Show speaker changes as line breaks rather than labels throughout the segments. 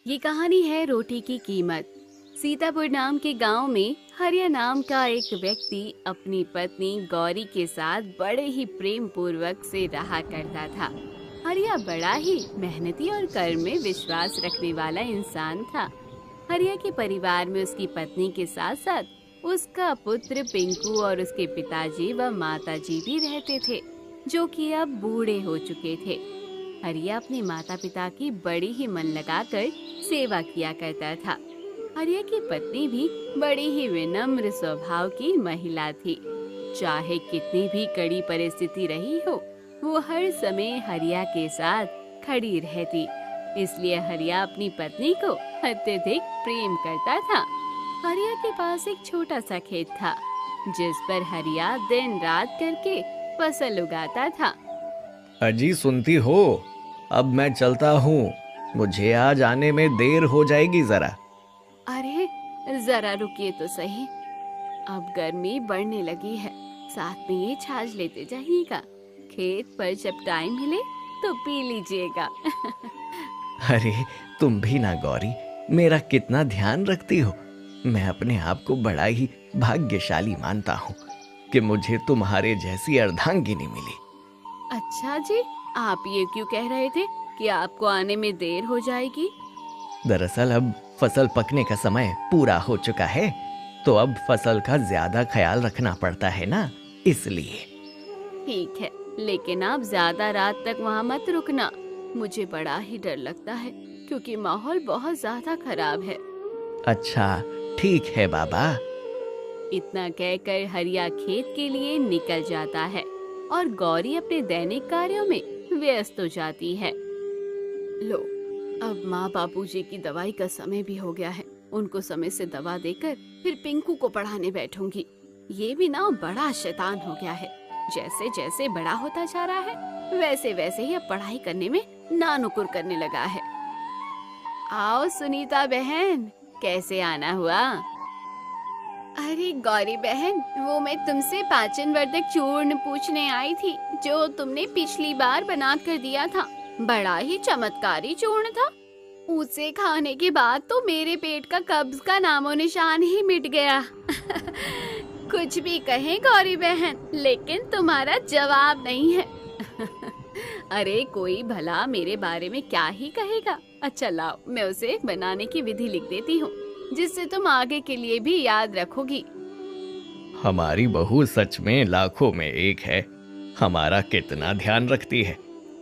ये कहानी है रोटी की कीमत। सीतापुर नाम के गांव में हरिया नाम का एक व्यक्ति अपनी पत्नी गौरी के साथ बड़े ही प्रेम पूर्वक से रहा करता था। हरिया बड़ा ही मेहनती और कर्म में विश्वास रखने वाला इंसान था। हरिया के परिवार में उसकी पत्नी के साथ साथ उसका पुत्र पिंकू और उसके पिताजी व माताजी भी रहते थे, जो कि अब बूढ़े हो चुके थे। हरिया अपने माता पिता की बड़ी ही मन लगाकर सेवा किया करता था। हरिया की पत्नी भी बड़ी ही विनम्र स्वभाव की महिला थी। चाहे कितनी भी कड़ी परिस्थिति रही हो, वो हर समय हरिया के साथ खड़ी रहती। इसलिए हरिया अपनी पत्नी को अत्यधिक प्रेम करता था। हरिया के पास एक छोटा सा खेत था, जिस पर हरिया दिन रात करके फसल उगाता था।
अजी सुनती हो, अब मैं चलता हूँ, मुझे आज आने में देर हो जाएगी जरा।
अरे जरा रुकिए तो सही, अब गर्मी बढ़ने लगी है, साथ में ये छाछ लेते जाइएगा। खेत पर जब टाइम मिले तो पी लीजिएगा।
अरे तुम भी ना गौरी, मेरा कितना ध्यान रखती हो। मैं अपने आप को बड़ा ही भाग्यशाली मानता हूँ कि मुझे तुम्हारे जैसी अर्धांगिनी मिली।
अच्छा जी, आप ये क्यों कह रहे थे कि आपको आने में देर हो जाएगी?
दरअसल अब फसल पकने का समय पूरा हो चुका है, तो अब फसल का ज्यादा ख्याल रखना पड़ता है ना, इसलिए।
ठीक है, लेकिन आप ज्यादा रात तक वहाँ मत रुकना। मुझे बड़ा ही डर लगता है, क्योंकि माहौल बहुत ज्यादा खराब है।
अच्छा ठीक है बाबा।
इतना कहकर हरिया खेत के लिए निकल जाता है और गौरी अपने दैनिक कार्यों में व्यस्त हो जाती है। लो, अब माँ बापूजी की दवाई का समय भी हो गया है। उनको समय से दवा देकर फिर पिंकू को पढ़ाने बैठूंगी। ये भी ना बड़ा शैतान हो गया है। जैसे जैसे बड़ा होता जा रहा है, वैसे वैसे ही अब पढ़ाई करने में नानुकुर करने लगा है। आओ सुनीता बहन, कैसे आना हुआ? अरे गौरी बहन, वो मैं तुमसे पाचन वर्धक चूर्ण पूछने आई थी, जो तुमने पिछली बार बना कर दिया था। बड़ा ही चमत्कारी चूर्ण था। उसे खाने के बाद तो मेरे पेट का कब्ज का नामो निशान ही मिट गया। कुछ भी कहें गौरी बहन, लेकिन तुम्हारा जवाब नहीं है। अरे कोई भला मेरे बारे में क्या ही कहेगा। अच्छा लाओ, मैं उसे बनाने की विधि लिख देती हूँ, जिससे तुम आगे के लिए भी याद रखोगी।
हमारी बहू सच में लाखों में एक है। हमारा कितना ध्यान रखती है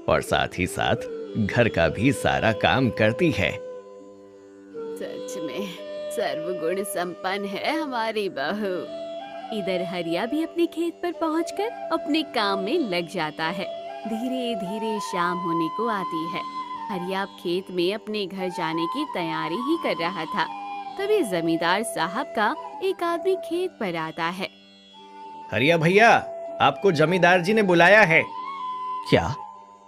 और साथ ही साथ घर का भी सारा काम करती है।
सच में सर्वगुण संपन्न है हमारी बहू। इधर हरिया भी अपने खेत पर पहुंचकर अपने काम में लग जाता है। धीरे धीरे शाम होने को आती है। हरिया अब खेत में अपने घर जाने की तैयारी ही कर रहा था। तभी जमींदार साहब का एक आदमी खेत पर आता है।
हरिया भैया, आपको जमींदार जी ने बुलाया है। क्या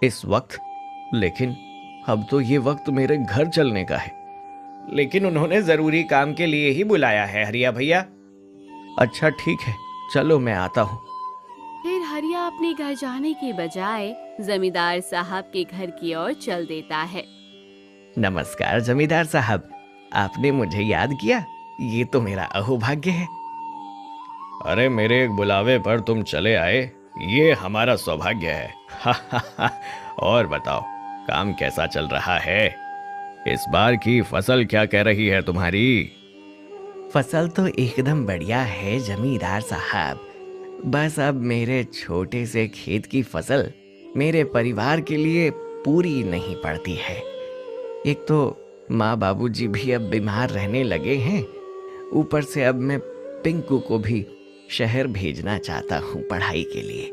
इस वक्त? लेकिन अब तो ये वक्त मेरे घर चलने का है। लेकिन उन्होंने जरूरी काम के लिए ही बुलाया है हरिया भैया। अच्छा ठीक है, चलो मैं आता हूँ।
फिर हरिया अपने घर जाने के बजाय जमींदार साहब के घर की ओर चल देता है।
नमस्कार जमींदार साहब, आपने मुझे याद किया, ये तो मेरा अहोभाग्य है। अरे मेरे एक बुलावे पर तुम चले आए, ये हमारा सौभाग्य है। और बताओ, काम कैसा चल रहा है? इस बार की फसल क्या कह रही है तुम्हारी? फसल तो एकदम बढ़िया है जमींदार साहब। बस अब मेरे छोटे से खेत की फसल मेरे परिवार के लिए पूरी नहीं पड़ती है। एक तो माँ बाबूजी भी अब बीमार रहने लगे हैं, ऊपर से अब मैं पिंकू को भी शहर भेजना चाहता हूँ पढ़ाई के लिए।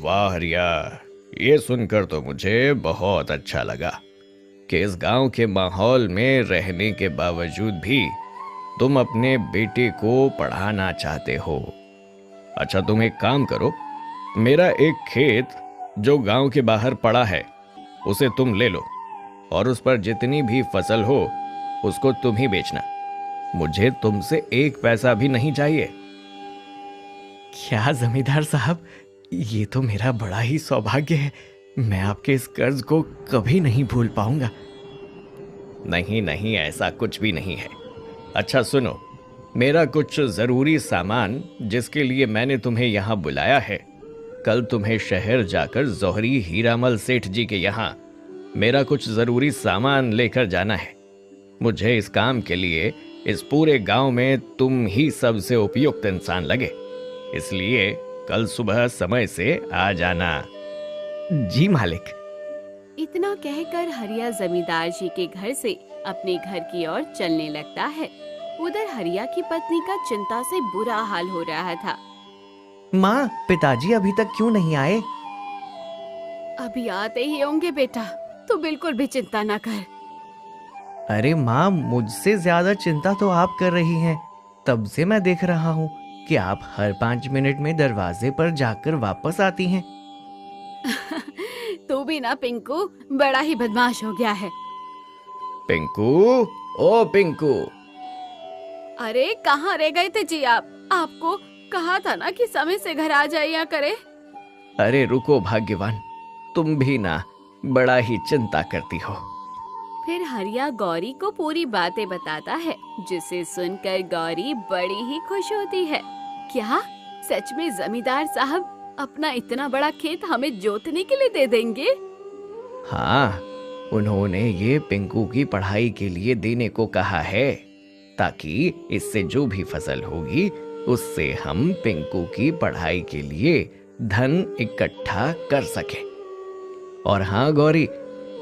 वाह हरिया, ये सुनकर तो मुझे बहुत अच्छा लगा कि इस गांव के माहौल में रहने के बावजूद भी तुम अपने बेटे को पढ़ाना चाहते हो। अच्छा तुम एक काम करो, मेरा एक खेत जो गांव के बाहर पड़ा है उसे तुम ले लो और उस पर जितनी भी फसल हो उसको तुम ही बेचना। मुझे तुमसे एक पैसा भी नहीं चाहिए। क्या जमींदार साहब, ये तो मेरा बड़ा ही सौभाग्य है। मैं आपके इस कर्ज को कभी नहीं भूल पाऊंगा। नहीं नहीं, ऐसा कुछ भी नहीं है। अच्छा सुनो, मेरा कुछ ज़रूरी सामान जिसके लिए मैंने तुम्हें यहाँ बुलाया है, कल तुम्हें शहर जाकर जौहरी हीरामल सेठ जी के यहाँ मेरा कुछ ज़रूरी सामान लेकर जाना है। मुझे इस काम के लिए इस पूरे गांव में तुम ही सबसे उपयुक्त इंसान लगे, इसलिए कल सुबह समय से आ जाना। जी मालिक।
इतना कहकर हरिया जमींदार जी के घर से अपने घर की ओर चलने लगता है। उधर हरिया की पत्नी का चिंता से बुरा हाल हो रहा था।
माँ, पिताजी अभी तक क्यों नहीं आए?
अभी आते ही होंगे बेटा, तू बिल्कुल भी चिंता ना कर।
अरे माँ, मुझसे ज्यादा चिंता तो आप कर रही हैं। तब से मैं देख रहा हूँ कि आप हर 5 मिनट में दरवाजे पर जाकर वापस आती हैं।
तू भी ना पिंकू, बड़ा ही बदमाश हो गया है।
पिंकू, ओ पिंकू।
अरे कहाँ रह गए थे जी आप? आपको कहा था ना कि समय से घर आ जाया करे।
अरे रुको भाग्यवान, तुम भी ना बड़ा ही चिंता करती हो।
फिर हरिया गौरी को पूरी बातें बताता है, जिसे सुनकर गौरी बड़ी ही खुश होती है। क्या सच में जमींदार साहब अपना इतना बड़ा खेत हमें जोतने के लिए दे देंगे?
हाँ, उन्होंने ये पिंकू की पढ़ाई के लिए देने को कहा है, ताकि इससे जो भी फसल होगी उससे हम पिंकू की पढ़ाई के लिए धन इकट्ठा कर सके। और हाँ गौरी,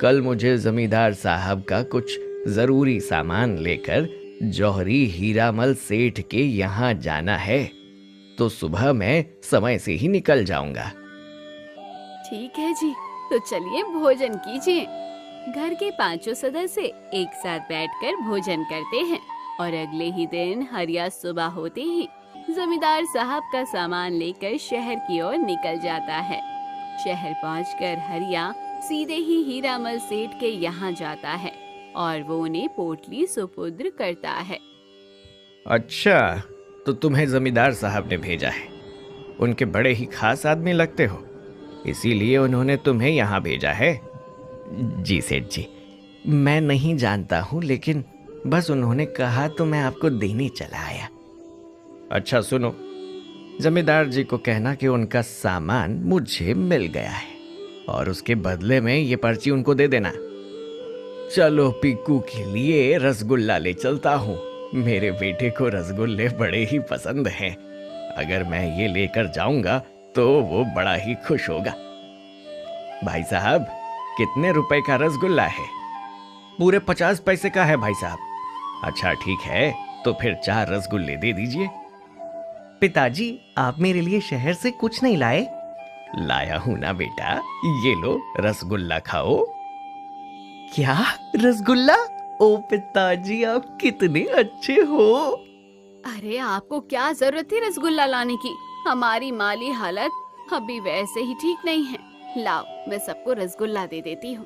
कल मुझे जमींदार साहब का कुछ जरूरी सामान लेकर जौहरी हीरामल सेठ के यहाँ जाना है, तो सुबह मैं समय से ही निकल जाऊंगा।
ठीक है जी, तो चलिए भोजन कीजिए। घर के 5 सदस्य एक साथ बैठकर भोजन करते हैं और अगले ही दिन हरिया सुबह होते ही जमींदार साहब का सामान लेकर शहर की ओर निकल जाता है। शहर पहुंचकर हरिया सीधे ही हीरामल सेठ के यहाँ जाता है और वो उन्हें पोटली सुपुर्द करता है।
अच्छा, तो तुम्हें जमींदार साहब ने भेजा है। उनके बड़े ही खास आदमी लगते हो, इसीलिए उन्होंने तुम्हें यहाँ भेजा है।
जी सेठ जी, मैं नहीं जानता हूँ, लेकिन बस उन्होंने कहा तो मैं आपको देने चला आया।
अच्छा सुनो, जमींदार जी को कहना कि उनका सामान मुझे मिल गया है और उसके बदले में ये पर्ची उनको दे देना। चलो पिंकू के लिए रसगुल्ला ले चलता हूँ, मेरे बेटे को रसगुल्ले बड़े ही पसंद हैं। अगर मैं ये लेकर जाऊंगा तो वो बड़ा ही खुश होगा। भाई साहब, कितने रुपए का रसगुल्ला है?
पूरे 50 पैसे का है भाई साहब।
अच्छा ठीक है, तो फिर 4 रसगुल्ले दे दीजिए।
पिताजी, आप मेरे लिए शहर से कुछ नहीं लाए?
लाया हूं ना बेटा, ये लो रसगुल्ला खाओ।
क्या रसगुल्ला? ओ पिताजी, आप कितने अच्छे हो।
अरे आपको क्या जरूरत थी रसगुल्ला लाने की? हमारी माली हालत अभी वैसे ही ठीक नहीं है। लाओ, मैं सबको रसगुल्ला दे देती हूँ।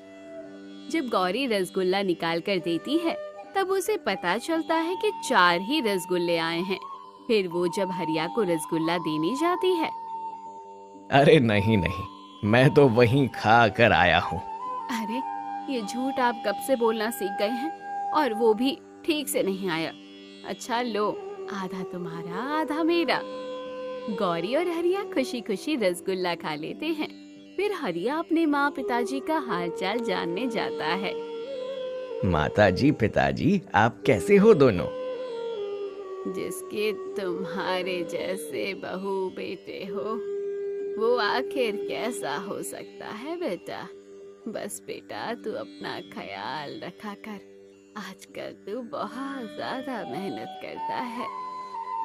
जब गौरी रसगुल्ला निकाल कर देती है, तब उसे पता चलता है कि 4 ही रसगुल्ले आए हैं। फिर वो जब हरिया को रसगुल्ला देने जाती है।
अरे नहीं नहीं, मैं तो वहीं खा कर आया हूँ।
अरे ये झूठ आप कब से बोलना सीख गए हैं, और वो भी ठीक से नहीं आया। अच्छा लो, आधा तुम्हारा आधा मेरा। गौरी और हरिया खुशी खुशी रसगुल्ला खा लेते हैं। फिर हरिया अपने माँ पिताजी का हालचाल जानने जाता है।
माताजी पिताजी, आप कैसे हो दोनों?
जिसके तुम्हारे जैसे बहू बेटे हो, वो आखिर कैसा हो सकता है बेटा? बस बेटा, तू अपना ख्याल रखा कर। आजकल तू बहुत ज्यादा मेहनत करता है।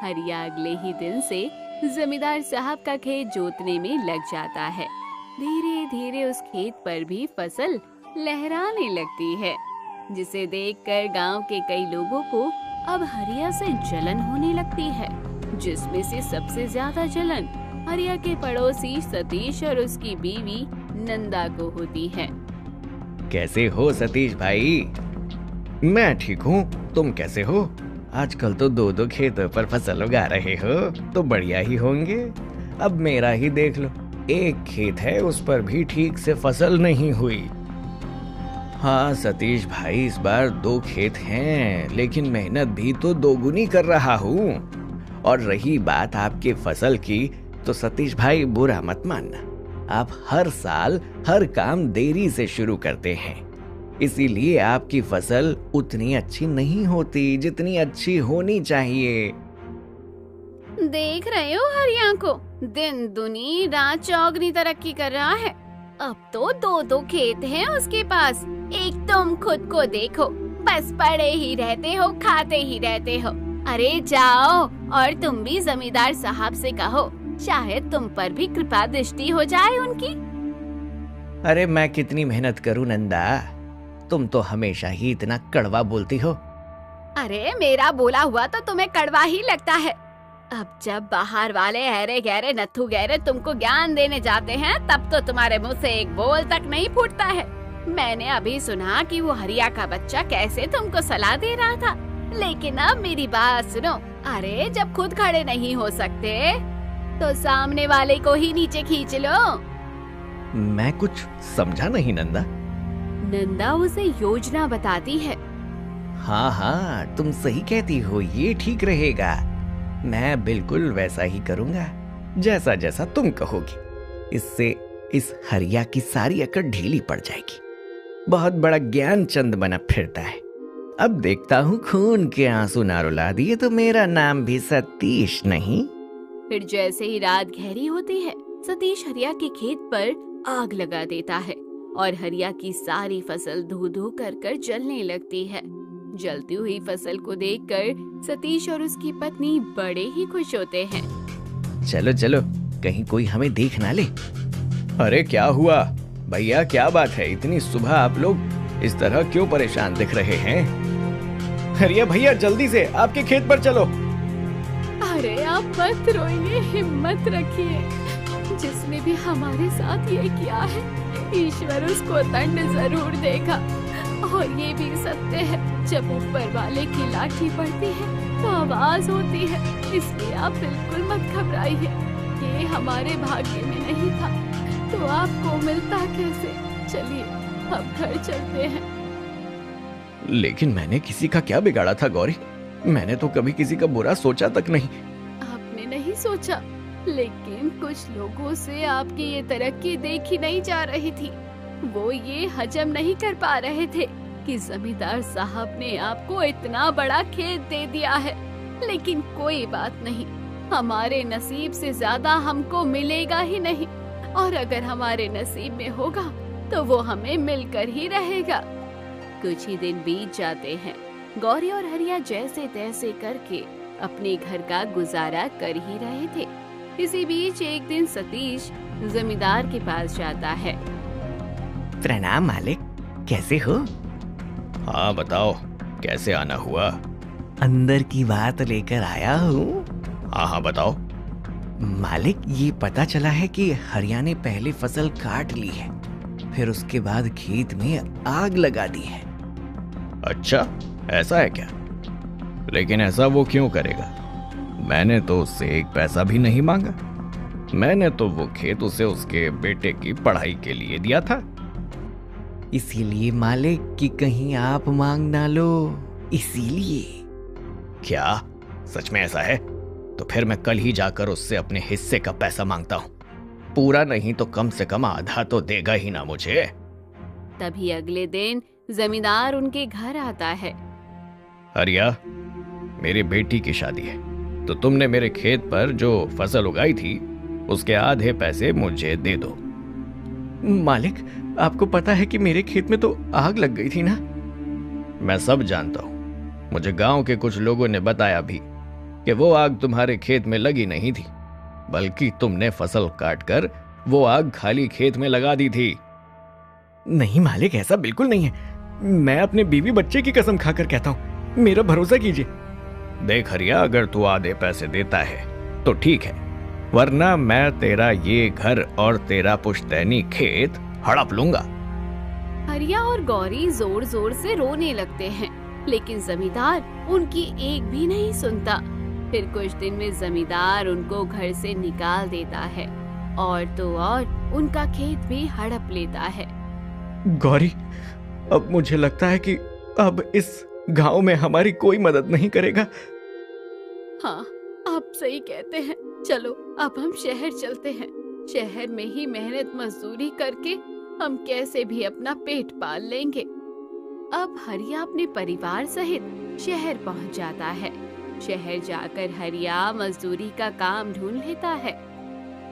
हरिया अगले ही दिन से जमींदार साहब का खेत जोतने में लग जाता है। धीरे धीरे उस खेत पर भी फसल लहराने लगती है, जिसे देखकर गांव के कई लोगों को अब हरिया से जलन होने लगती है, जिसमें से सबसे ज्यादा जलन हरिया के पड़ोसी सतीश और उसकी बीवी नंदा को होती है।
कैसे हो सतीश भाई? मैं ठीक हूँ, तुम कैसे हो? आजकल तो 2-2 खेतों पर फसल उगा रहे हो, तो बढ़िया ही होंगे। अब मेरा ही देख लो, एक खेत है, उस पर भी ठीक से फसल नहीं हुई। हाँ सतीश भाई, इस बार 2 खेत हैं, लेकिन मेहनत भी तो दोगुनी कर रहा हूँ। और रही बात आपके फसल की, तो सतीश भाई बुरा मत मानना, आप हर साल हर काम देरी से शुरू करते हैं, इसीलिए आपकी फसल उतनी अच्छी नहीं होती जितनी अच्छी होनी चाहिए।
देख रहे हो हरिया को, दिन दुनी रात चौगनी तरक्की कर रहा है। अब तो 2 खेत हैं उसके पास। एक तुम खुद को देखो, बस पड़े ही रहते हो, खाते ही रहते हो। अरे जाओ और तुम भी जमींदार साहब से कहो, शायद तुम पर भी कृपा दृष्टि हो जाए उनकी।
अरे मैं कितनी मेहनत करूं नंदा, तुम तो हमेशा ही इतना कड़वा बोलती हो।
अरे मेरा बोला हुआ तो तुम्हें कड़वा ही लगता है। अब जब बाहर वाले अरे गहरे नथु गहरे तुमको ज्ञान देने जाते हैं, तब तो तुम्हारे मुंह से एक बोल तक नहीं फूटता है। मैंने अभी सुना कि वो हरिया का बच्चा कैसे तुमको सलाह दे रहा था, लेकिन अब मेरी बात सुनो। अरे जब खुद खड़े नहीं हो सकते तो सामने वाले को ही नीचे खींच लो।
मैं कुछ समझा नहीं नंदा।
नंदा उसे योजना बताती है।
हाँ हाँ, तुम सही कहती हो, ये ठीक रहेगा। मैं बिल्कुल वैसा ही करूंगा, जैसा जैसा तुम कहोगी। इससे इस हरिया की सारी अकड़ ढीली पड़ जाएगी। बहुत बड़ा ज्ञान चंद बना फिरता है। अब देखता हूँ खून के आंसू ना रुला दिए तो मेरा नाम भी सतीश नहीं।
फिर जैसे ही रात गहरी होती है, सतीश हरिया के खेत पर आग लगा देता है और हरिया की सारी फसल धू धू कर जलने लगती है। जलती हुई फसल को देखकर सतीश और उसकी पत्नी बड़े ही खुश होते हैं।
चलो चलो, कहीं कोई हमें देख ना ले।
अरे क्या हुआ भैया, क्या बात है, इतनी सुबह आप लोग इस तरह क्यों परेशान दिख रहे हैं? हरिया भैया जल्दी से आपके खेत पर चलो।
अरे आप मत रोइए, हिम्मत रखिए। जिसने भी हमारे साथ ये किया है, ईश्वर उसको दंड जरूर देगा। और ये भी सत्य है, जब ऊपर वाले की लाठी पड़ती है तो आवाज होती है, इसलिए आप बिल्कुल मत घबराइए। ये हमारे भाग्य में नहीं था तो आपको मिलता कैसे। चलिए अब घर चलते हैं।
लेकिन मैंने किसी का क्या बिगाड़ा था गौरी? मैंने तो कभी किसी का बुरा सोचा तक नहीं।
आपने नहीं सोचा, लेकिन कुछ लोगों से आपकी ये तरक्की देखी नहीं जा रही थी। वो ये हजम नहीं कर पा रहे थे कि जमींदार साहब ने आपको इतना बड़ा खेत दे दिया है। लेकिन कोई बात नहीं, हमारे नसीब से ज्यादा हमको मिलेगा ही नहीं, और अगर हमारे नसीब में होगा तो वो हमें मिलकर ही रहेगा। कुछ ही दिन बीत जाते हैं। गौरी और हरिया जैसे तैसे करके अपने घर का गुजारा कर ही रहे थे। इसी बीच एक दिन सतीश जमींदार के पास जाता है।
प्रणाम मालिक, कैसे हो?
हाँ बताओ, कैसे आना हुआ?
अंदर की बात लेकर आया हूँ।
हाँ हाँ बताओ।
मालिक, ये पता चला है कि हरिया ने पहले फसल काट ली है, फिर उसके बाद खेत में आग लगा दी है।
अच्छा, ऐसा है क्या? लेकिन ऐसा वो क्यों करेगा? मैंने तो उससे एक पैसा भी नहीं मांगा। मैंने तो वो खेत उसे उसके बेटे की पढ़ाई के लिए दिया था।
इसीलिए मालिक कि कहीं आप मांग ना लो, इसीलिए।
क्या सच में ऐसा है? तो फिर मैं कल ही जाकर उससे अपने हिस्से का पैसा मांगता हूँ। पूरा नहीं तो कम से कम आधा तो देगा ही ना मुझे।
तभी अगले दिन जमींदार उनके घर आता है।
हरिया, मेरी बेटी की शादी है, तो तुमने मेरे खेत पर जो फसल उगाई थी उसके आधे पैसे मुझे दे दो।
मालिक, आपको पता है कि मेरे खेत में तो आग लग गई थी ना?
मैं सब जानता हूँ। मुझे गांव के कुछ लोगों ने बताया भी कि वो आग तुम्हारे खेत में लगी नहीं थी, बल्कि तुमने फसल काटकर वो आग खाली खेत में लगा दी थी।
नहीं मालिक, ऐसा बिल्कुल नहीं है। मैं अपने बीवी बच्चे की कसम खाकर कहता हूँ, मेरा भरोसा कीजिए।
देख हरिया, अगर तू आधे पैसे देता है तो ठीक है, वरना मैं तेरा ये घर और तेरा पुश्तैनी खेत हड़प लूंगा।
हरिया और गौरी जोर जोर से रोने लगते हैं, लेकिन जमींदार उनकी एक भी नहीं सुनता। फिर कुछ दिन में जमींदार उनको घर से निकाल देता है और तो और उनका खेत भी हड़प लेता है।
गौरी, अब मुझे लगता है कि अब इस गांव में हमारी कोई मदद नहीं करेगा।
हाँ, आप सही कहते हैं। चलो अब हम शहर चलते हैं। शहर में ही मेहनत मजदूरी करके हम कैसे भी अपना पेट पाल लेंगे। अब हरिया अपने परिवार सहित शहर पहुंच जाता है। शहर जाकर हरिया मजदूरी का काम ढूंढ लेता है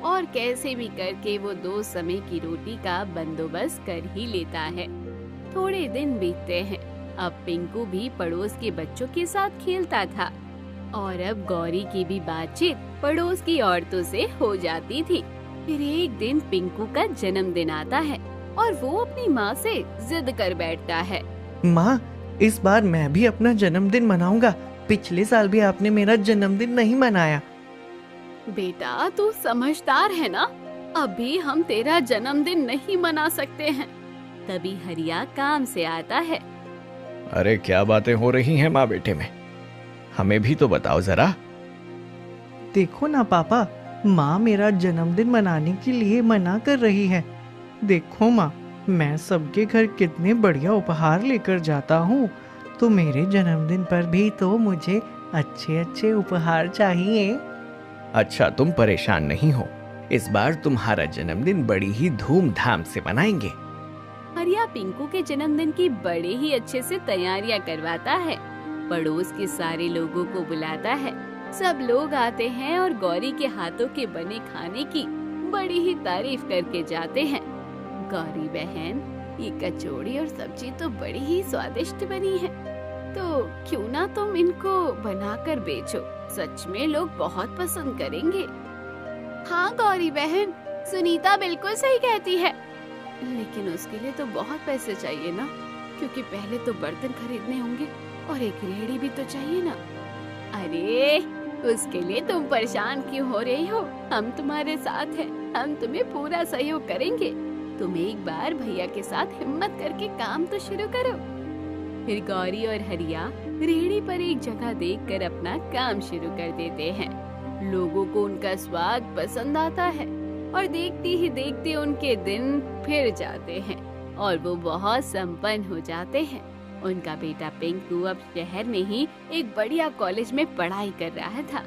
और कैसे भी करके वो 2 समय की रोटी का बंदोबस्त कर ही लेता है। थोड़े दिन बीतते हैं। अब पिंकू भी पड़ोस के बच्चों के साथ खेलता था और अब गौरी की भी बातचीत पड़ोस की औरतों से हो जाती थी। फिर एक दिन पिंकू का जन्मदिन आता है और वो अपनी माँ से जिद कर बैठता है।
माँ, इस बार मैं भी अपना जन्मदिन मनाऊंगा। पिछले साल भी आपने मेरा जन्मदिन नहीं मनाया।
बेटा, तू समझदार है ना? अभी हम तेरा जन्मदिन नहीं मना सकते हैं। तभी हरिया काम से आता है।
अरे क्या बातें हो रही हैं माँ बेटे में, हमें भी तो बताओ जरा।
देखो ना पापा, माँ मेरा जन्मदिन मनाने के लिए मना कर रही है। देखो माँ, मैं सबके घर कितने बढ़िया उपहार लेकर जाता हूँ, तो मेरे जन्मदिन पर भी तो मुझे अच्छे अच्छे उपहार चाहिए। अच्छा, तुम परेशान नहीं हो, इस बार तुम्हारा जन्मदिन बड़ी ही धूमधाम से मनाएंगे।
हरिया पिंकू के जन्मदिन की बड़े ही अच्छे से तैयारियां करवाता है। पड़ोस के सारे लोगों को बुलाता है। सब लोग आते हैं और गौरी के हाथों के बने खाने की बड़ी ही तारीफ करके जाते हैं। गौरी बहन, ये कचौड़ी और सब्जी तो बड़ी ही स्वादिष्ट बनी है, तो क्यों ना तुम इनको बनाकर बेचो, सच में लोग बहुत पसंद करेंगे। हाँ गौरी बहन, सुनीता बिल्कुल सही कहती है, लेकिन उसके लिए तो बहुत पैसे चाहिए ना, क्योंकि पहले तो बर्तन खरीदने होंगे और एक रेहड़ी भी तो चाहिए ना। अरे उसके लिए तुम परेशान क्यों हो रही हो? हम तुम्हारे साथ हैं, हम तुम्हें पूरा सहयोग करेंगे। तुम एक बार भैया के साथ हिम्मत करके काम तो शुरू करो। फिर गौरी और हरिया रेहड़ी पर एक जगह देखकर अपना काम शुरू कर देते हैं। लोगों को उनका स्वाद पसंद आता है और देखते ही देखते उनके दिन फिर जाते हैं और वो बहुत संपन्न हो जाते हैं। उनका बेटा पिंकू अब शहर में ही एक बढ़िया कॉलेज में पढ़ाई कर रहा था।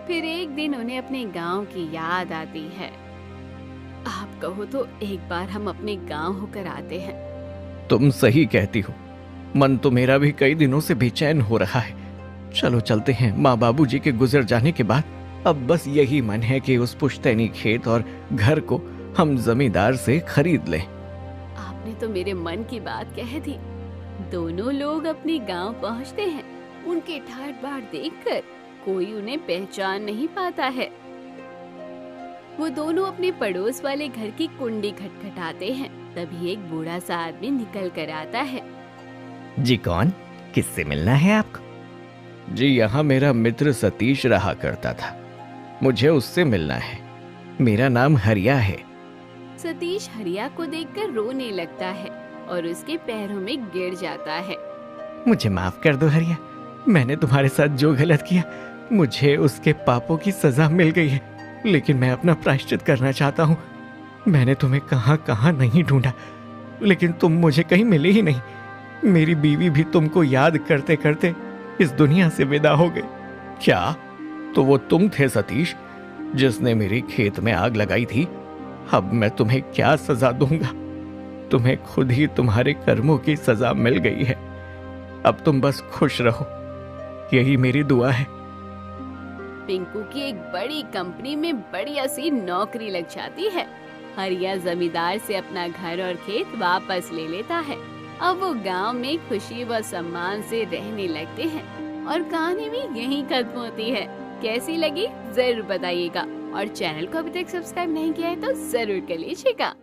फिर एक दिन उन्हें अपने गांव की याद आती है। आप कहो तो एक बार हम अपने गांव होकर आते हैं।
तुम सही कहती हो, मन तो मेरा भी कई दिनों से बेचैन हो रहा है। चलो चलते हैं। माँ बाबूजी के गुजर जाने के बाद अब बस यही मन है कि उस पुश्तैनी खेत और घर को हम जमींदार से खरीद लें।
आपने तो मेरे मन की बात कह दी। दोनों लोग अपने गांव पहुंचते हैं। उनके ठाट बाट देखकर कोई उन्हें पहचान नहीं पाता है। वो दोनों अपने पड़ोस वाले घर की कुंडी खटखटाते हैं। तभी एक बूढ़ा सा आदमी निकल कर आता है।
जी कौन? किससे मिलना है आपको? जी यहाँ मेरा मित्र सतीश रहा करता था, मुझे उससे मिलना है। मेरा नाम हरिया है।
सतीश हरिया को देखकर रोने लगता है और उसके पैरों में गिर जाता है।
मुझे माफ कर दो हरिया, मैंने तुम्हारे साथ जो गलत किया, मुझे उसके पापों की सजा मिल गई है, लेकिन मैं अपना प्रायश्चित करना चाहता हूँ। मैंने तुम्हें कहाँ कहाँ नहीं ढूंढा, लेकिन तुम मुझे कहीं मिले ही नहीं। मेरी बीवी भी तुमको याद करते करते इस दुनिया से विदा हो गई। क्या? तो वो तुम थे सतीश, जिसने मेरे खेत में आग लगाई थी? अब मैं तुम्हें क्या सजा दूंगा? तुम्हें खुद ही तुम्हारे कर्मों की सजा मिल गई है। अब तुम बस खुश रहो, यही मेरी दुआ है।
पिंकू की एक बड़ी कंपनी में बढ़िया सी नौकरी लग जाती है। हरिया जमींदार से अपना घर और खेत वापस ले लेता है। अब वो गांव में खुशी व सम्मान से रहने लगते हैं और कहानी भी यहीं खत्म होती है। कैसी लगी जरूर बताइएगा और चैनल को अभी तक सब्सक्राइब नहीं किया है तो जरूर कर लीजिएगा।